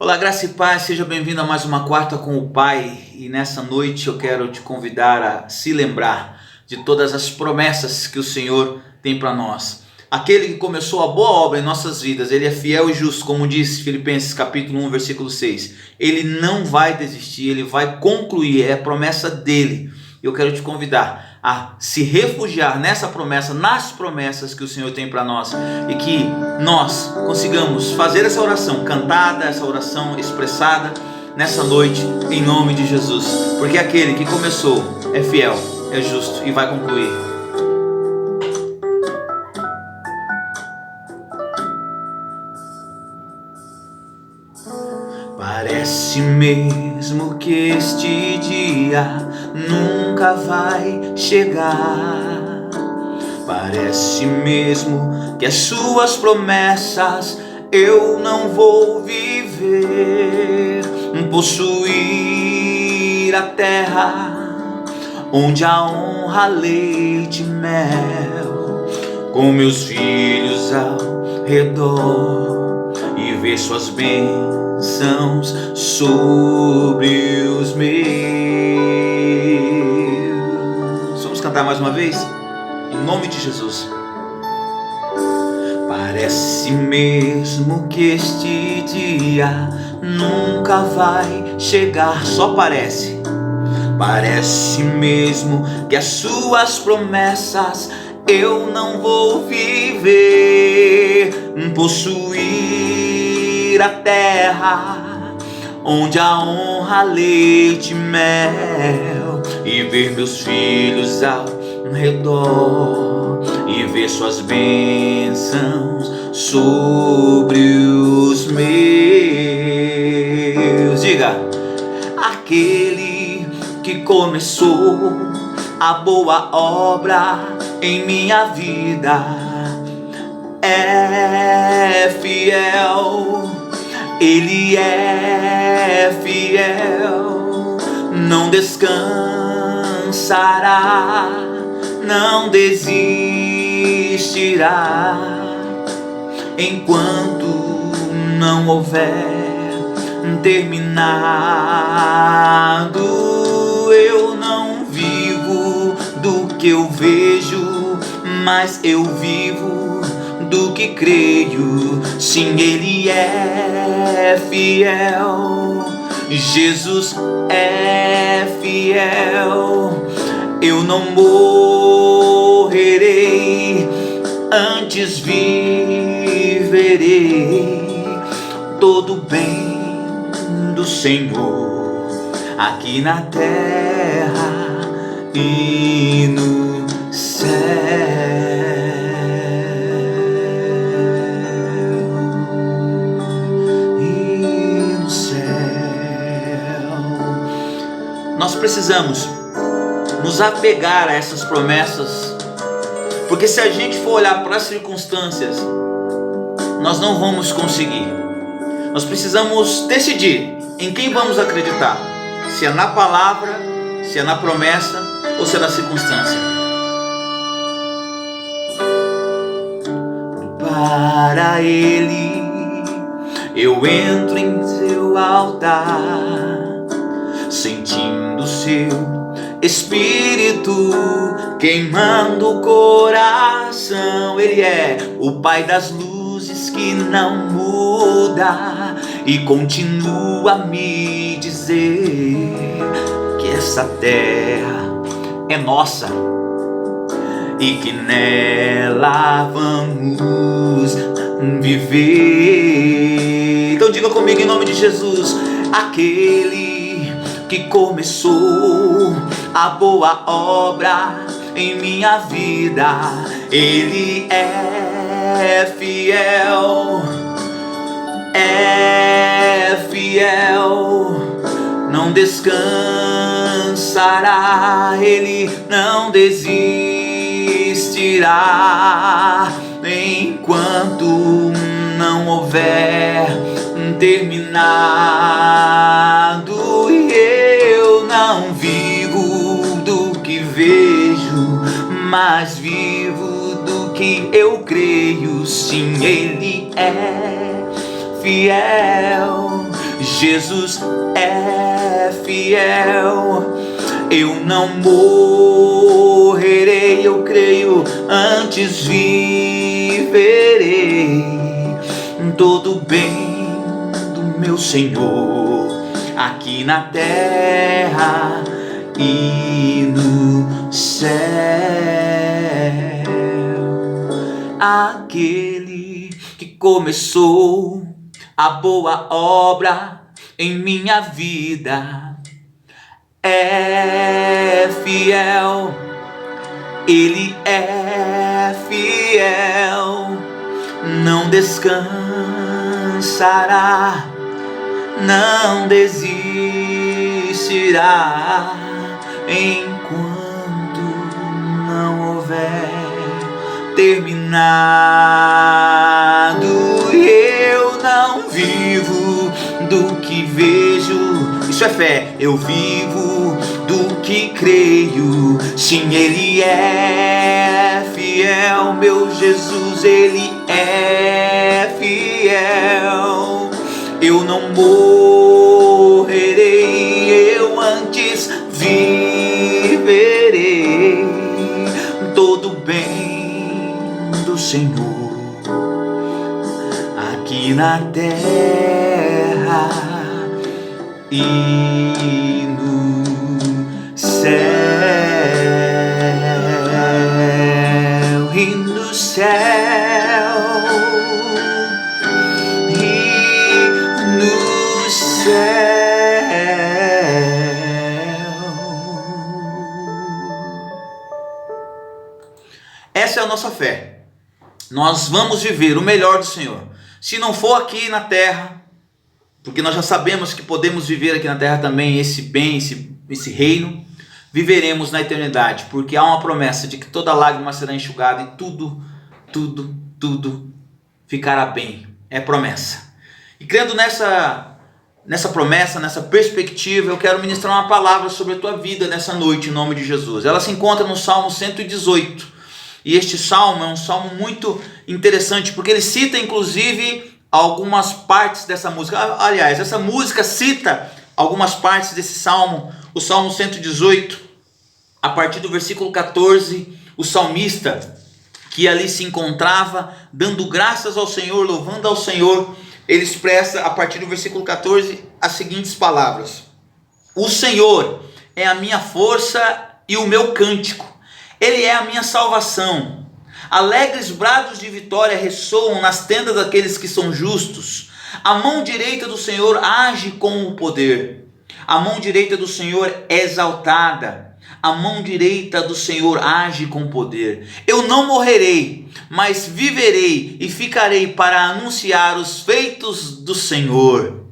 Olá, graça e paz, seja bem-vindo a mais uma Quarta com o Pai. E nessa noite eu quero te convidar a se lembrar de todas as promessas que o Senhor tem para nós. Aquele que começou a boa obra em nossas vidas, Ele é fiel e justo, como diz Filipenses capítulo 1, versículo 6. Ele não vai desistir, Ele vai concluir, é a promessa dEle. Eu quero te convidar a se refugiar nessa promessa, nas promessas que o Senhor tem para nós, e que nós consigamos fazer essa oração cantada, essa oração expressada nessa noite, em nome de Jesus, porque aquele que começou é fiel, é justo e vai concluir. Parece mesmo que este dia nunca vai chegar. Parece mesmo que as suas promessas eu não vou viver. Possuir a terra onde há honra, leite e mel, com meus filhos ao redor e ver suas bênçãos sobre os meus. Vamos cantar mais uma vez? Em nome de Jesus. Parece mesmo que este dia nunca vai chegar, só parece. Parece mesmo que as suas promessas eu não vou viver. Possuir a terra onde há honra, leite e mel, e ver meus filhos ao redor e ver suas bênçãos sobre os meus. Diga: aquele que começou a boa obra em minha vida é fiel. Ele é fiel, não descansará, não desistirá, enquanto não houver terminado. Eu não vivo do que eu vejo, mas eu vivo do que creio. Sim, Ele é fiel, Jesus é fiel. Eu não morrerei, antes viverei todo o bem do Senhor, aqui na terra e no céu. E no céu. Nós precisamos nos apegar a essas promessas, porque se a gente for olhar para as circunstâncias, nós não vamos conseguir. Nós precisamos decidir em quem vamos acreditar, se é na palavra, se é na promessa ou se é na circunstância. Para Ele eu entro em seu altar, sentindo seu Espírito queimando o coração. Ele é o Pai das luzes que não muda e continua a me dizer que essa terra é nossa e que nela vamos viver. Então diga comigo em nome de Jesus: aquele que começou a boa obra em minha vida, Ele é fiel, não descansará, Ele não desistirá, enquanto não houver terminado. E eu não vivo do que vejo, mas vivo do que eu creio. Sim, Ele é fiel, Jesus é fiel. Eu não morrerei, eu creio, antes viverei todo o bem do meu Senhor, aqui na terra e no céu. Aquele que começou a boa obra em minha vida é fiel, Ele é fiel, não descansará, não desistirá, enquanto não houver terminado. Eu não vivo do que vejo, isso é fé, eu vivo do que creio. Sim, Ele é fiel, meu Jesus, Ele é fiel. Eu não morrerei, eu antes viverei todo o bem do Senhor, aqui na terra e no céu, e no céu, e no céu. Essa é a nossa fé. Nós vamos viver o melhor do Senhor. Se não for aqui na terra, porque nós já sabemos que podemos viver aqui na terra também esse bem, esse reino, viveremos na eternidade, porque há uma promessa de que toda lágrima será enxugada e tudo ficará bem. É promessa. E crendo nessa promessa, nessa perspectiva, eu quero ministrar uma palavra sobre a tua vida nessa noite, em nome de Jesus. Ela se encontra no Salmo 118. E este salmo é um salmo muito interessante, porque ele cita inclusive algumas partes dessa música. Aliás, essa música cita algumas partes desse salmo, o Salmo 118, a partir do versículo 14, o salmista, que ali se encontrava, dando graças ao Senhor, louvando ao Senhor, ele expressa a partir do versículo 14 as seguintes palavras: o Senhor é a minha força e o meu cântico, Ele é a minha salvação. Alegres brados de vitória ressoam nas tendas daqueles que são justos. A mão direita do Senhor age com o poder. A mão direita do Senhor é exaltada. A mão direita do Senhor age com poder. Eu não morrerei, mas viverei e ficarei para anunciar os feitos do Senhor.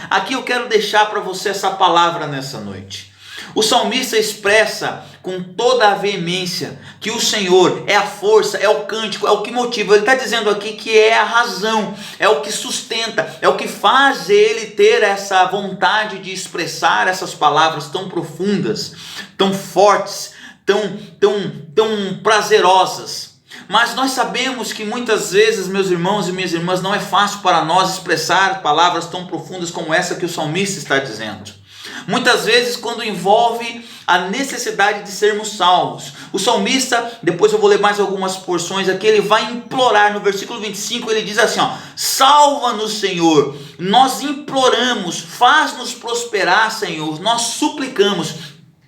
Aqui eu quero deixar para você essa palavra nessa noite. O salmista expressa com toda a veemência que o Senhor é a força, é o cântico, é o que motiva. Ele está dizendo aqui que é a razão, é o que sustenta, é o que faz ele ter essa vontade de expressar essas palavras tão profundas, tão fortes, tão prazerosas. Mas nós sabemos que muitas vezes, meus irmãos e minhas irmãs, não é fácil para nós expressar palavras tão profundas como essa que o salmista está dizendo. Muitas vezes quando envolve a necessidade de sermos salvos, o salmista, depois eu vou ler mais algumas porções aqui, ele vai implorar. No versículo 25 ele diz assim, salva-nos, Senhor, nós imploramos, faz-nos prosperar, Senhor, nós suplicamos.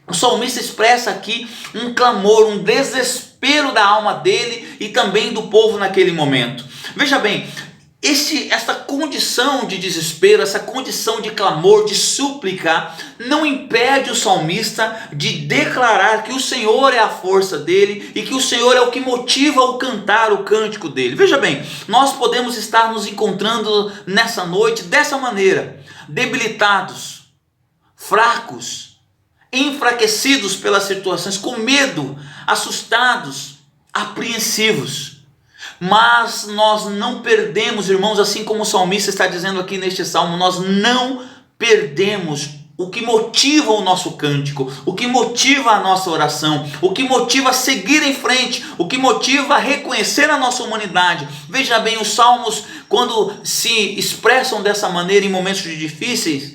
O salmista expressa aqui um clamor, um desespero da alma dele e também do povo naquele momento. Veja bem, essa condição de desespero, essa condição de clamor, de súplica, não impede o salmista de declarar que o Senhor é a força dele e que o Senhor é o que motiva o cantar o cântico dele. Veja bem, nós podemos estar nos encontrando nessa noite dessa maneira, debilitados, fracos, enfraquecidos pelas situações, com medo, assustados, apreensivos. Mas nós não perdemos, irmãos, assim como o salmista está dizendo aqui neste salmo, nós não perdemos o que motiva o nosso cântico, o que motiva a nossa oração, o que motiva a seguir em frente, o que motiva a reconhecer a nossa humanidade. Veja bem, os salmos, quando se expressam dessa maneira em momentos difíceis,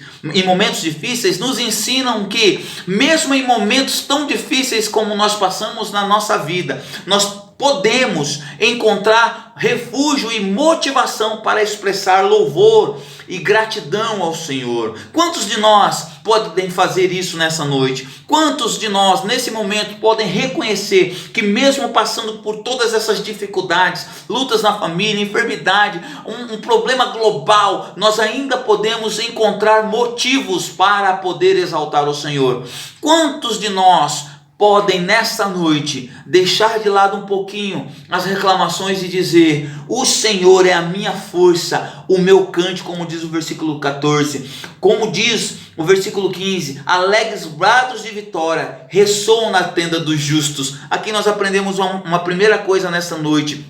nos ensinam que mesmo em momentos tão difíceis como nós passamos na nossa vida, nós podemos encontrar refúgio e motivação para expressar louvor e gratidão ao Senhor. Quantos de nós podem fazer isso nessa noite? Quantos de nós nesse momento podem reconhecer que mesmo passando por todas essas dificuldades, lutas na família, enfermidade, um problema global, nós ainda podemos encontrar motivos para poder exaltar o Senhor? Quantos de nós podem nessa noite deixar de lado um pouquinho as reclamações e dizer: o Senhor é a minha força, o meu cântico, como diz o versículo 14, como diz o versículo 15, alegres brados de vitória ressoam na tenda dos justos. Aqui nós aprendemos uma primeira coisa nessa noite,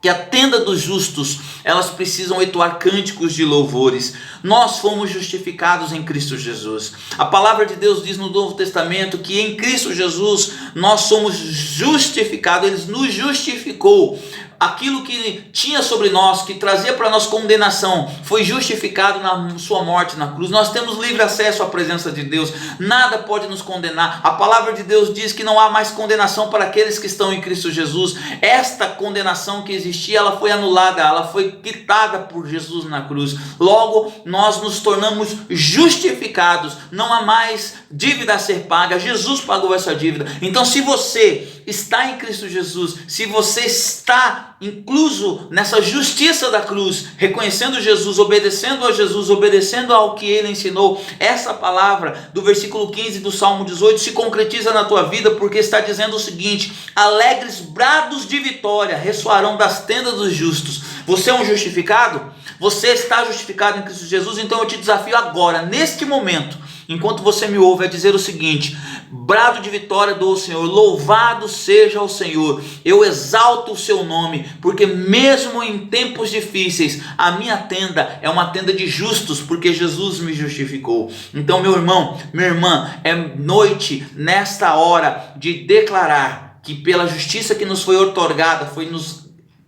que a tenda dos justos, elas precisam entoar cânticos de louvores. Nós fomos justificados em Cristo Jesus. A palavra de Deus diz no Novo Testamento que em Cristo Jesus nós somos justificados, Ele nos justificou. Aquilo que tinha sobre nós, que trazia para nós condenação, foi justificado na sua morte na cruz. Nós temos livre acesso à presença de Deus, nada pode nos condenar. A palavra de Deus diz que não há mais condenação para aqueles que estão em Cristo Jesus. Esta condenação que existia, ela foi anulada, ela foi quitada por Jesus na cruz. Logo, nós nos tornamos justificados, não há mais dívida a ser paga, Jesus pagou essa dívida. Então, se você está em Cristo Jesus, se você está incluso nessa justiça da cruz, reconhecendo Jesus, obedecendo a Jesus, obedecendo ao que Ele ensinou, essa palavra do versículo 15 do Salmo 18 se concretiza na tua vida, porque está dizendo o seguinte: alegres brados de vitória ressoarão das tendas dos justos. Você é um justificado? Você está justificado em Cristo Jesus? Então eu te desafio agora, neste momento, enquanto você me ouve, a dizer o seguinte: brado de vitória do Senhor, louvado seja o Senhor, eu exalto o seu nome, porque mesmo em tempos difíceis, a minha tenda é uma tenda de justos, porque Jesus me justificou. Então, meu irmão, minha irmã, é noite, nesta hora, de declarar que pela justiça que nos foi outorgada, foi nos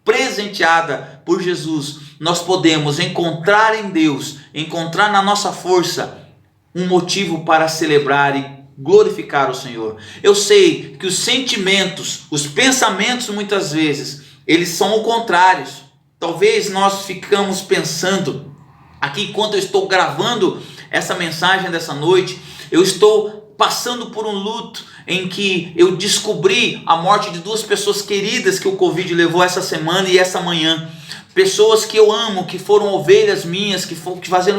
presenteada por Jesus, nós podemos encontrar em Deus, encontrar na nossa força, um motivo para celebrar e glorificar o Senhor. Eu sei que os sentimentos, os pensamentos muitas vezes, eles são o contrário. Talvez nós ficamos pensando, aqui enquanto eu estou gravando essa mensagem dessa noite, eu estou passando por um luto em que eu descobri a morte de duas pessoas queridas que o Covid levou essa semana e essa manhã. Pessoas que eu amo, que foram ovelhas minhas, que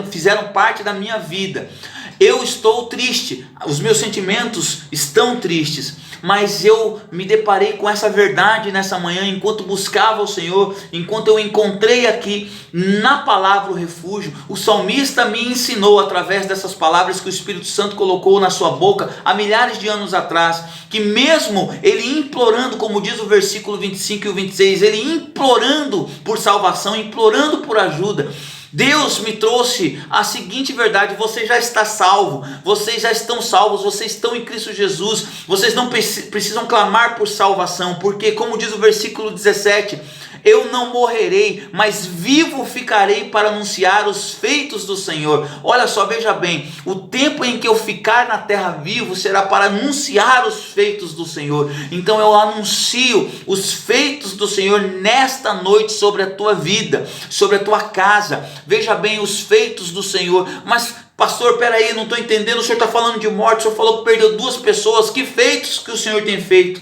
fizeram parte da minha vida. Eu estou triste, os meus sentimentos estão tristes, mas eu me deparei com essa verdade nessa manhã, enquanto buscava o Senhor, enquanto eu encontrei aqui na palavra o refúgio. O salmista me ensinou através dessas palavras que o Espírito Santo colocou na sua boca há milhares de anos atrás, que mesmo ele implorando, como diz o versículo 25 e o 26, ele implorando por salvação, implorando por ajuda, Deus me trouxe a seguinte verdade: você já está salvo, vocês já estão salvos, vocês estão em Cristo Jesus, vocês não precisam clamar por salvação, porque como diz o versículo 17, eu não morrerei, mas vivo ficarei para anunciar os feitos do Senhor. Olha só, veja bem, o tempo em que eu ficar na terra vivo será para anunciar os feitos do Senhor. Então eu anuncio os feitos do Senhor nesta noite sobre a tua vida, sobre a tua casa. Veja bem os feitos do Senhor. Mas pastor, peraí, não estou entendendo, o senhor está falando de morte, o senhor falou que perdeu duas pessoas, que feitos que o senhor tem feito,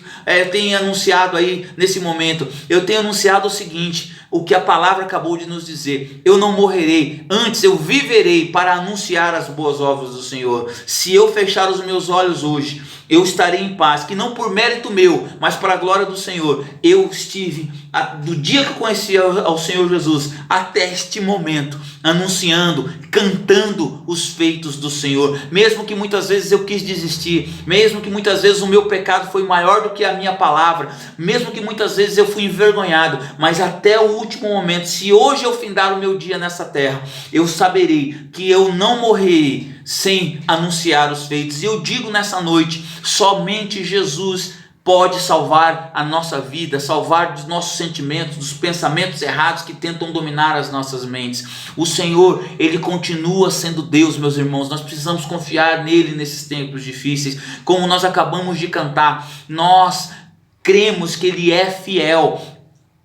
tem anunciado aí nesse momento? Eu tenho anunciado o seguinte, o que a palavra acabou de nos dizer: eu não morrerei, antes eu viverei para anunciar as boas obras do Senhor. Se eu fechar os meus olhos hoje, eu estarei em paz, que não por mérito meu, mas para a glória do Senhor, eu estive do dia que eu conheci ao Senhor Jesus até este momento, anunciando, cantando os feitos do Senhor, mesmo que muitas vezes eu quis desistir, mesmo que muitas vezes o meu pecado foi maior do que a minha palavra, mesmo que muitas vezes eu fui envergonhado, mas até o último momento, se hoje eu findar o meu dia nessa terra, eu saberei que eu não morrerei sem anunciar os feitos. E eu digo nessa noite, somente Jesus pode salvar a nossa vida, salvar dos nossos sentimentos, dos pensamentos errados que tentam dominar as nossas mentes. O Senhor, Ele continua sendo Deus, meus irmãos. Nós precisamos confiar nele nesses tempos difíceis. Como nós acabamos de cantar, nós cremos que Ele é fiel.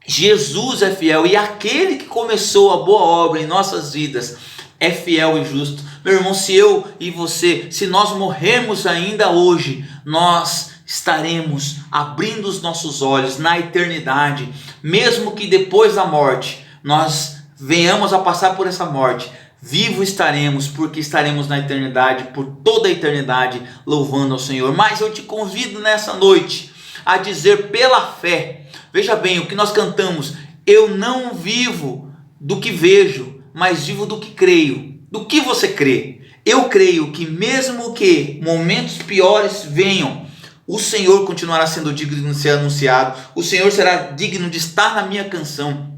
Jesus é fiel, e aquele que começou a boa obra em nossas vidas é fiel e justo. Meu irmão, se eu e você, se nós morrermos ainda hoje, nós estaremos abrindo os nossos olhos na eternidade, mesmo que depois da morte nós venhamos a passar por essa morte, vivo estaremos, porque estaremos na eternidade, por toda a eternidade, louvando ao Senhor. Mas eu te convido nessa noite a dizer pela fé, veja bem o que nós cantamos: eu não vivo do que vejo, mas vivo do que creio. Do que você crê? Eu creio que mesmo que momentos piores venham, o Senhor continuará sendo digno de ser anunciado, o Senhor será digno de estar na minha canção,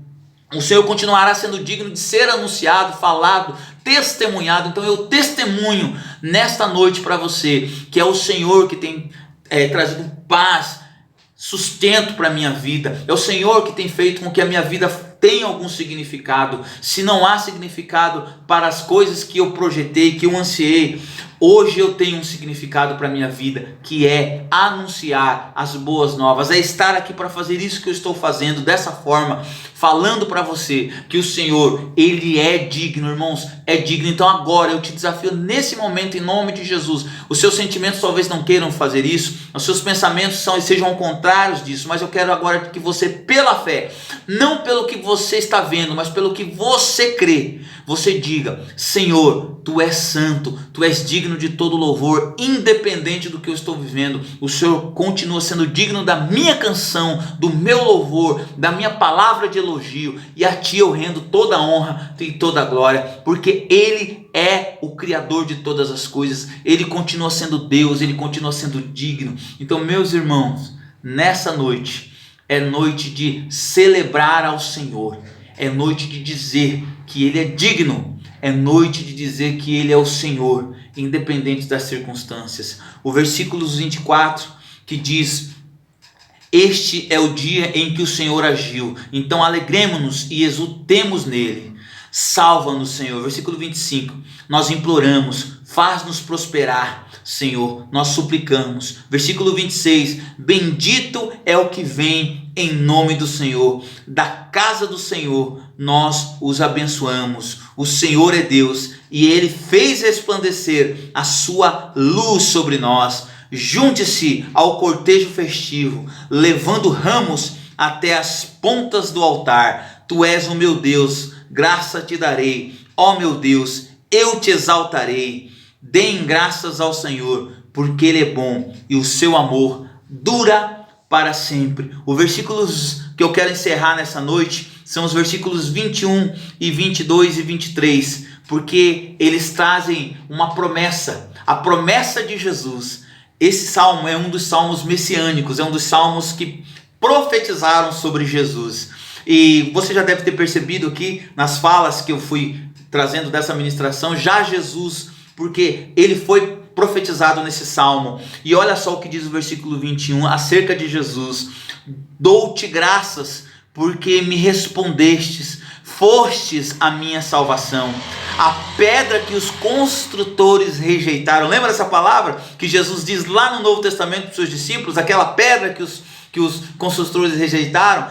o Senhor continuará sendo digno de ser anunciado, falado, testemunhado. Então eu testemunho nesta noite para você que é o Senhor que tem trazido paz, sustento para a minha vida, é o Senhor que tem feito com que a minha vida tenha algum significado. Se não há significado para as coisas que eu projetei, que eu ansiei, hoje eu tenho um significado para a minha vida, que é anunciar as boas novas, é estar aqui para fazer isso que eu estou fazendo, dessa forma, falando para você que o Senhor, Ele é digno, irmãos, é digno. Então agora eu te desafio nesse momento, em nome de Jesus. Os seus sentimentos talvez não queiram fazer isso, os seus pensamentos sejam contrários disso, mas eu quero agora que você, pela fé, não pelo que você está vendo, mas pelo que você crê, você diga: Senhor, Tu és santo, Tu és digno de todo louvor, independente do que eu estou vivendo. O Senhor continua sendo digno da minha canção, do meu louvor, da minha palavra de elogio, e a Ti eu rendo toda a honra e toda a glória, porque Ele é o Criador de todas as coisas, Ele continua sendo Deus, Ele continua sendo digno. Então, meus irmãos, nessa noite é noite de celebrar ao Senhor, é noite de dizer que Ele é digno, é noite de dizer que Ele é o Senhor, independente das circunstâncias. O versículo 24 que diz: este é o dia em que o Senhor agiu, então alegremo-nos e exultemos nele. Salva-nos, Senhor. Versículo 25, nós imploramos, faz-nos prosperar, Senhor, nós suplicamos. Versículo 26, bendito é o que vem em nome do Senhor, da casa do Senhor nós os abençoamos. O Senhor é Deus e Ele fez resplandecer a sua luz sobre nós. Junte-se ao cortejo festivo, levando ramos até as pontas do altar. Tu és o meu Deus, graça te darei, ó meu Deus, eu te exaltarei. Deem graças ao Senhor, porque Ele é bom e o seu amor dura para sempre. Os versículos que eu quero encerrar nessa noite são os versículos 21 e 22 e 23, porque eles trazem uma promessa, a promessa de Jesus. Esse salmo é um dos salmos messiânicos, é um dos salmos que profetizaram sobre Jesus. E você já deve ter percebido aqui nas falas que eu fui trazendo dessa ministração, já Jesus, porque ele foi profetizado nesse salmo. E olha só o que diz o versículo 21 acerca de Jesus: dou-te graças porque me respondestes, fostes a minha salvação, a pedra que os construtores rejeitaram. Lembra dessa palavra que Jesus diz lá no Novo Testamento para os seus discípulos? Aquela pedra que os construtores rejeitaram,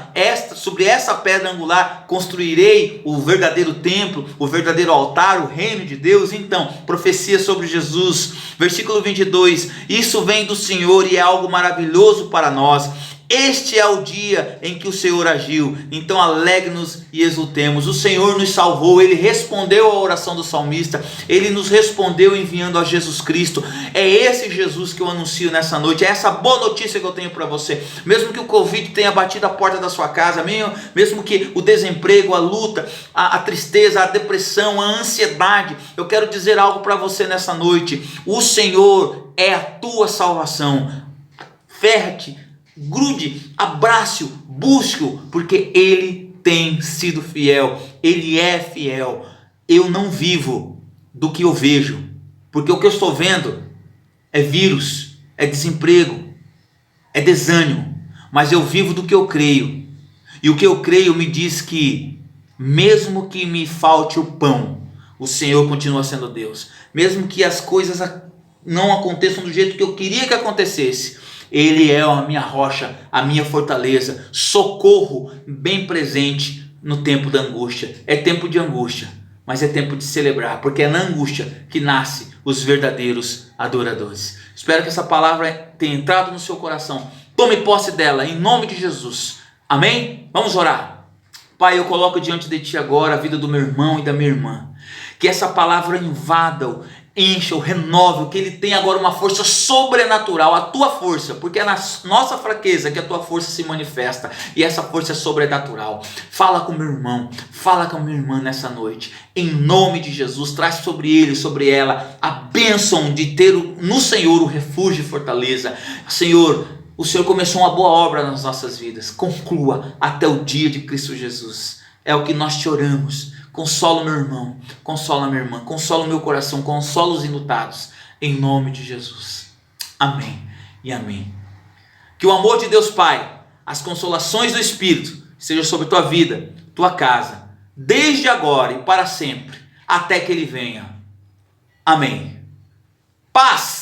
sobre essa pedra angular construirei o verdadeiro templo, o verdadeiro altar, o reino de Deus. Então, profecia sobre Jesus. Versículo 22, isso vem do Senhor e é algo maravilhoso para nós. Este é o dia em que o Senhor agiu, então alegre-nos e exultemos. O Senhor nos salvou, Ele respondeu à oração do salmista, Ele nos respondeu enviando a Jesus Cristo. É esse Jesus que eu anuncio nessa noite, é essa boa notícia que eu tenho para você. Mesmo que o Covid tenha batido a porta da sua casa, mesmo que o desemprego, a luta, a tristeza, a depressão, a ansiedade, eu quero dizer algo para você nessa noite. O Senhor é a tua salvação. Ferre-te, grude, abrace-o, busque-o, porque Ele tem sido fiel, Ele é fiel. Eu não vivo do que eu vejo, porque o que eu estou vendo é vírus, é desemprego, é desânimo, mas eu vivo do que eu creio, e o que eu creio me diz que, mesmo que me falte o pão, o Senhor continua sendo Deus, mesmo que as coisas não aconteçam do jeito que eu queria que acontecesse, Ele é a minha rocha, a minha fortaleza, socorro bem presente no tempo da angústia. É tempo de angústia, mas é tempo de celebrar, porque é na angústia que nasce os verdadeiros adoradores. Espero que essa palavra tenha entrado no seu coração. Tome posse dela, em nome de Jesus. Amém? Vamos orar. Pai, eu coloco diante de Ti agora a vida do meu irmão e da minha irmã. Que essa palavra invada-o, encha-o, renove-o, que ele tenha agora uma força sobrenatural, a Tua força, porque é na nossa fraqueza que a Tua força se manifesta, e essa força é sobrenatural. Fala com meu irmão, fala com minha irmã nessa noite, em nome de Jesus. Traz sobre ele, sobre ela, a bênção de ter no Senhor o refúgio e fortaleza. Senhor, o Senhor começou uma boa obra nas nossas vidas, conclua até o dia de Cristo Jesus. É o que nós te oramos. Consola meu irmão, consola minha irmã, consola o meu coração, consola os enlutados, em nome de Jesus. Amém e amém. Que o amor de Deus Pai, as consolações do Espírito, sejam sobre tua vida, tua casa, desde agora e para sempre, até que Ele venha. Amém. Paz!